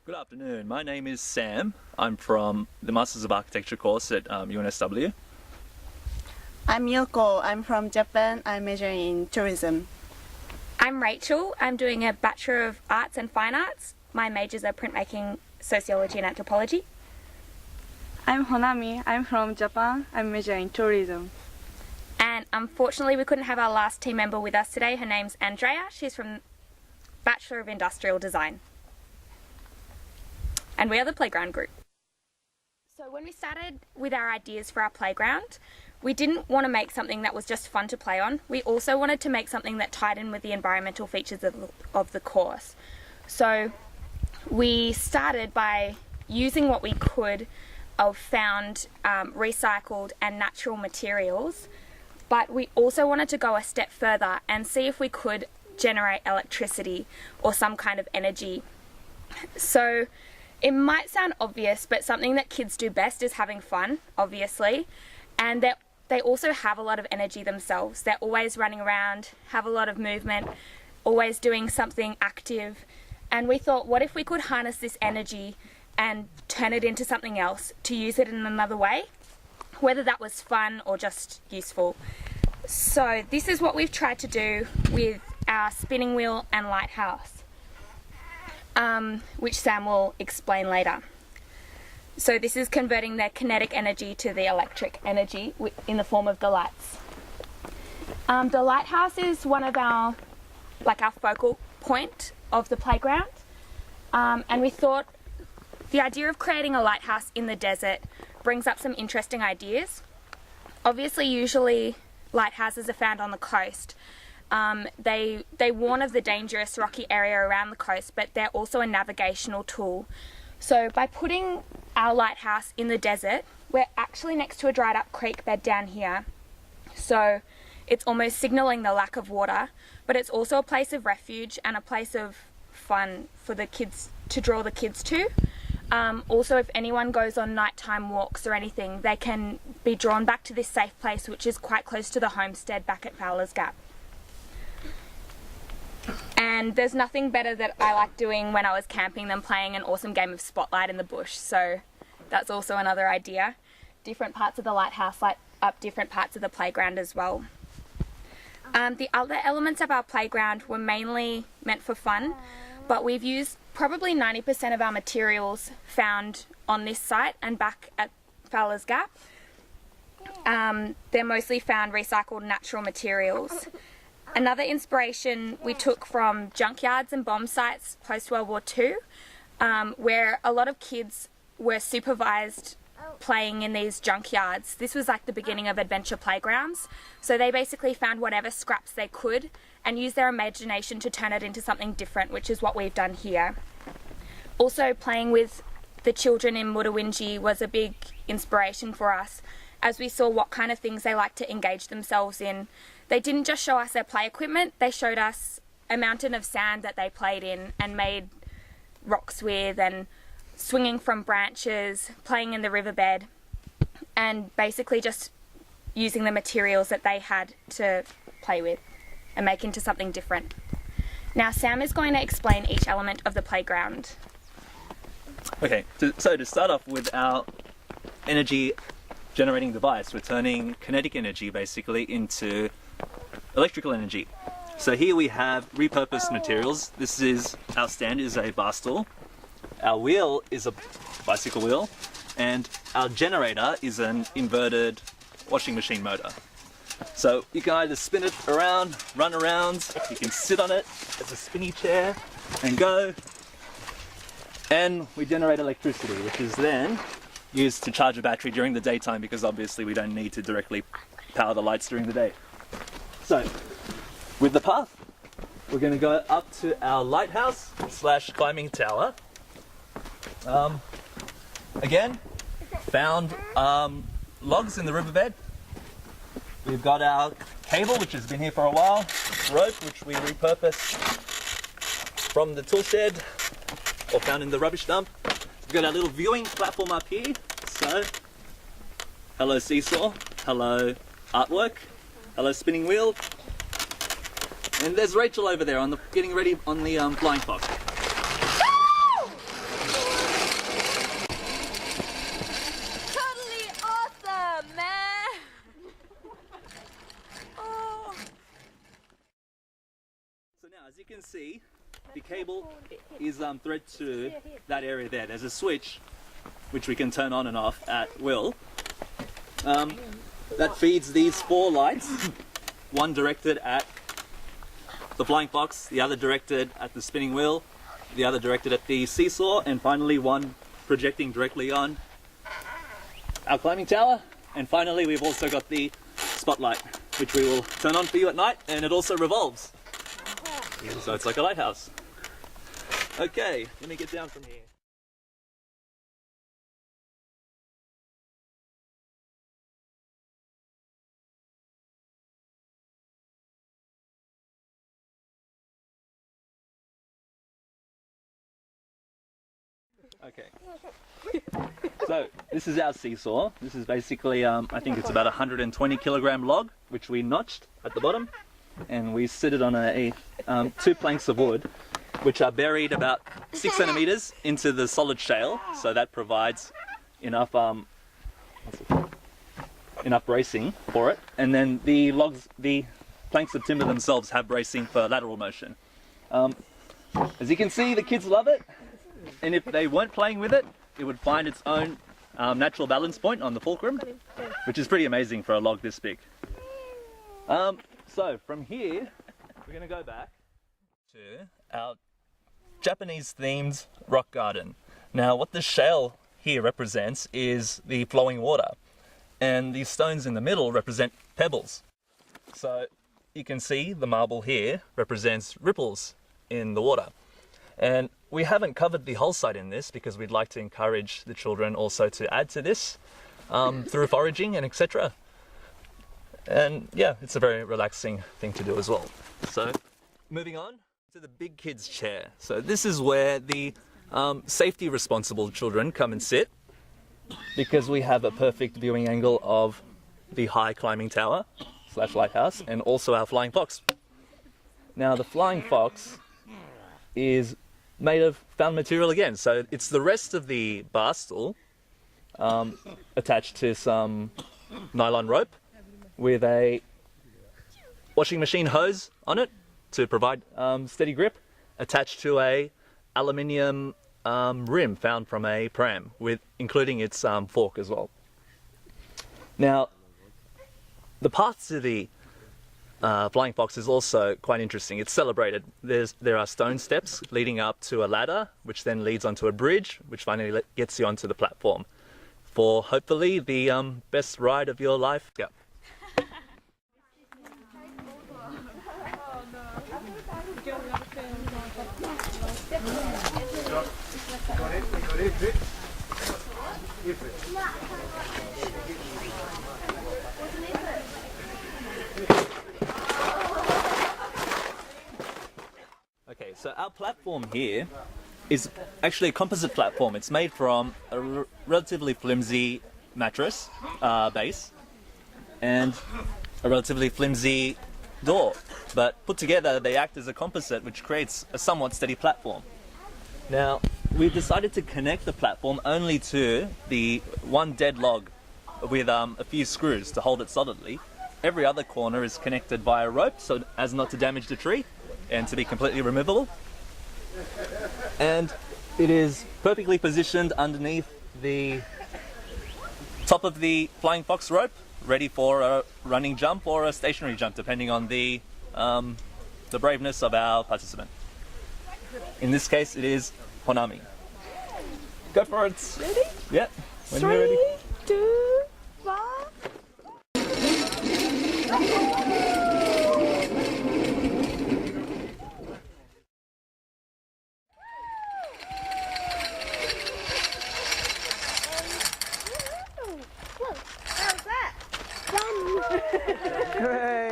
Good afternoon, my name is Sam. I'm from the Masters of Architecture course at UNSW. I'm Yoko. I'm from Japan. I'm majoring in tourism. I'm Rachel. I'm doing a Bachelor of Arts and Fine Arts. My majors are printmaking, sociology and anthropology. I'm Honami. I'm from Japan. I'm majoring in tourism. And unfortunately we couldn't have our last team member with us today. Her name's Andrea. She's from Bachelor of Industrial Design. And we are the playground group. So when we started with our ideas for our playground, we didn't want to make something that was just fun to play on. We also wanted to make something that tied in with the environmental features of the course. So we started by using what we could of found recycled and natural materials, but we also wanted to go a step further and see if we could generate electricity or some kind of energy. So it might sound obvious, but something that kids do best is having fun, obviously, and they also have a lot of energy themselves. They're always running around, have a lot of movement, always doing something active, and we thought, what if we could harness this energy and turn it into something else, to use it in another way, whether that was fun or just useful. So this is what we've tried to do with our spinning wheel and lighthouse. Which Sam will explain later. So this is converting the kinetic energy to the electric energy in the form of the lights. The lighthouse is one of our focal point of the playground, and we thought the idea of creating a lighthouse in the desert brings up some interesting ideas. Obviously, usually lighthouses are found on the coast. They warn of the dangerous rocky area around the coast, but they're also a navigational tool. So by putting our lighthouse in the desert, we're actually next to a dried up creek bed down here. So it's almost signalling the lack of water, but it's also a place of refuge and a place of fun for the kids, to draw the kids to. Also, if anyone goes on nighttime walks or anything, they can be drawn back to this safe place, which is quite close to the homestead back at Fowler's Gap. And there's nothing better that I like doing when I was camping than playing an awesome game of Spotlight in the bush. So that's also another idea. Different parts of the lighthouse light up different parts of the playground as well. The other elements of our playground were mainly meant for fun, but we've used probably 90% of our materials found on this site and back at Fowler's Gap. They're mostly found recycled natural materials. Another inspiration we took from junkyards and bomb sites post-World War II, where a lot of kids were supervised playing in these junkyards. This was like the beginning of adventure playgrounds. So they basically found whatever scraps they could and used their imagination to turn it into something different, which is what we've done here. Also, playing with the children in Murruwinji was a big inspiration for us, as we saw what kind of things they like to engage themselves in. They didn't just show us their play equipment, they showed us a mountain of sand that they played in and made rocks with, and swinging from branches, playing in the riverbed, and basically just using the materials that they had to play with and make into something different. Now Sam is going to explain each element of the playground. Okay, so to start off with our energy generating device, we're turning kinetic energy basically into electrical energy. So here we have repurposed materials. This is, our stand is a bar stool, our wheel is a bicycle wheel, and our generator is an inverted washing machine motor. So you can either spin it around, run around, you can sit on it as a spinny chair and go, and we generate electricity, which is then used to charge a battery during the daytime, because obviously we don't need to directly power the lights during the day. So with the path, we're going to go up to our lighthouse / climbing tower. Again, found logs in the riverbed. We've got our cable, which has been here for a while, rope, which we repurposed from the tool shed or found in the rubbish dump. We've got our little viewing platform up here. So, hello seesaw, hello artwork, hello spinning wheel, and there's Rachel over there on the getting ready on the flying fox. as you can see, the cable is thread to that area there. There's a switch which we can turn on and off at will. That feeds these 4 lights, one directed at the flying fox, the other directed at the spinning wheel, the other directed at the seesaw, and finally one projecting directly on our climbing tower. And finally we've also got the spotlight, which we will turn on for you at night, and it also revolves. So it's like a lighthouse. Okay, let me get down from here. Okay. So this is our seesaw. This is basically, I think it's about 120 kilogram log, which we notched at the bottom, and we sit it on a 2 planks of wood, which are buried about 6 centimeters into the solid shale. So that provides enough enough bracing for it. And then the planks of timber themselves have bracing for lateral motion. As you can see, the kids love it. And if they weren't playing with it, it would find its own natural balance point on the fulcrum, which is pretty amazing for a log this big. So from here, we're going to go back to our Japanese themed rock garden. Now what this shale here represents is the flowing water, and these stones in the middle represent pebbles. So you can see the marble here represents ripples in the water. And we haven't covered the whole site in this because we'd like to encourage the children also to add to this through foraging and etc. And yeah, it's a very relaxing thing to do as well. So moving on to the big kids chair. So this is where the safety responsible children come and sit, because we have a perfect viewing angle of the high climbing tower / lighthouse and also our flying fox. Now the flying fox is made of found material again, so it's the rest of the bar stool attached to some nylon rope with a washing machine hose on it to provide steady grip, attached to a aluminium rim found from a pram, with including its fork as well. Now the path to the flying fox is also quite interesting. It's celebrated. There are stone steps leading up to a ladder, which then leads onto a bridge, which finally gets you onto the platform for hopefully the best ride of your life. Yeah. Okay, so our platform here is actually a composite platform. It's made from a relatively flimsy mattress base and a relatively flimsy door, but put together they act as a composite, which creates a somewhat steady platform. Now we've decided to connect the platform only to the one dead log with a few screws to hold it solidly. Every other corner is connected via rope so as not to damage the tree and to be completely removable. And it is perfectly positioned underneath the top of the flying fox rope, ready for a running jump or a stationary jump, depending on the braveness of our participant. In this case, it is Honami. Go for it. Ready? Yeah. When you're ready. 3, 2, 1. How's that? Great.